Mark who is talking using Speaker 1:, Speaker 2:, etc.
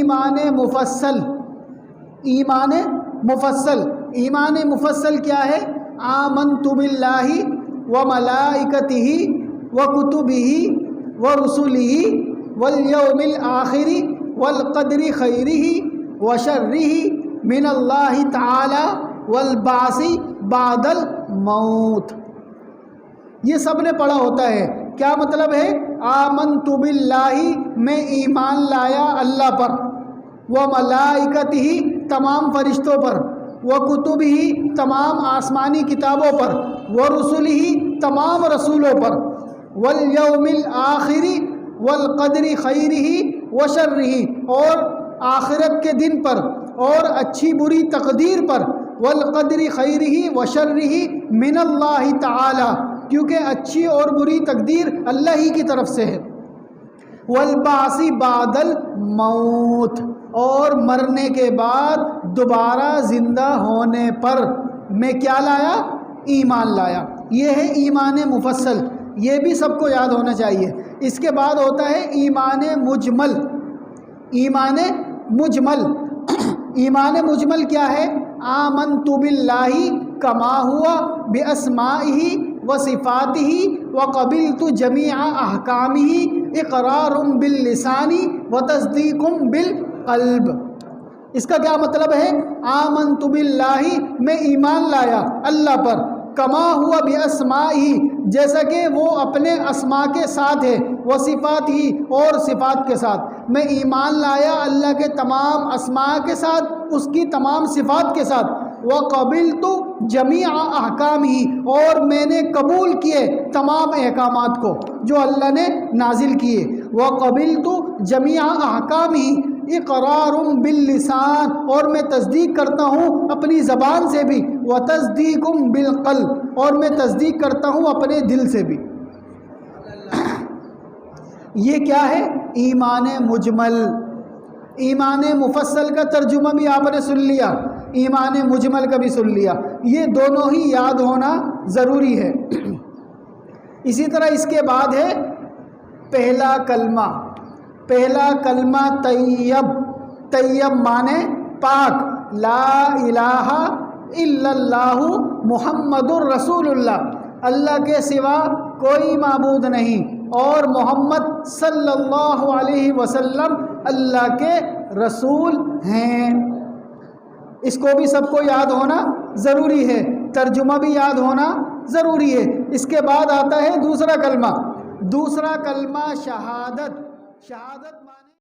Speaker 1: ایمان مفصل، ایمان مفصل، ایمان مفصل کیا ہے؟ آمنت باللہ وملائکتہ وکتبہ ورسلہ والیوم الآخر والقدر خیرہ وشرہ من اللہ تعالی والبعث بعد الموت۔ یہ سب نے پڑھا ہوتا ہے۔ کیا مطلب ہے؟ آمنت باللہ، میں ایمان لایا اللہ پر، وملائکتہ، تمام فرشتوں پر، وکتبہ، تمام آسمانی کتابوں پر، ورسلہ، تمام رسولوں پر، والیوم الآخر، والقدر خیرہ وشرہ، اور آخرت کے دن پر اور اچھی بری تقدیر پر، والقدر خیرہ وشرہ من اللہ تعالی، کیونکہ اچھی اور بری تقدیر اللہ ہی کی طرف سے ہے، والبعث بعد الموت، اور مرنے کے بعد دوبارہ زندہ ہونے پر میں کیا لایا؟ ایمان لایا۔ یہ ہے ایمان مفصل، یہ بھی سب کو یاد ہونا چاہیے۔ اس کے بعد ہوتا ہے ایمان مجمل۔ ایمان مجمل، ایمان مجمل کیا ہے؟ آمنت باللہ کما ہوا باسمائہ وصفاتہ وقبلت جمیع احکامہ اقرار باللسان وتصدیق بالقلب۔ اس کا کیا مطلب ہے؟ آمنت باللہ، میں ایمان لایا اللہ پر، کما ہوا باسمائہ، جیسا کہ وہ اپنے اسماء کے ساتھ ہے، وصفات ہی، اور صفات کے ساتھ۔ میں ایمان لایا اللہ کے تمام اسماء کے ساتھ، اس کی تمام صفات کے ساتھ۔ وقبلت جمیع احکامہ، اور میں نے قبول کیے تمام احکامات کو جو اللہ نے نازل کیے۔ وقبلت جمیع احکامہ اقرار باللسان، اور میں تصدیق کرتا ہوں اپنی زبان سے بھی، وتصدیق بالقلب، اور میں تصدیق کرتا ہوں اپنے دل سے بھی۔ یہ کیا ہے؟ ایمان مجمل۔ ایمان مفصل کا ترجمہ بھی آپ نے سن لیا، ایمان مجمل کا بھی سن لیا، یہ دونوں ہی یاد ہونا ضروری ہے۔ اسی طرح اس کے بعد ہے پہلا کلمہ۔ پہلا کلمہ طیب، طیب مانے پاک، لا الہ الا اللہ محمد الرسول اللہ، اللہ کے سوا کوئی معبود نہیں، اور محمد صلی اللہ علیہ وسلم اللہ کے رسول ہیں۔ اس کو بھی سب کو یاد ہونا ضروری ہے، ترجمہ بھی یاد ہونا ضروری ہے۔ اس کے بعد آتا ہے دوسرا کلمہ۔ دوسرا کلمہ شہادت۔ شہادت مانے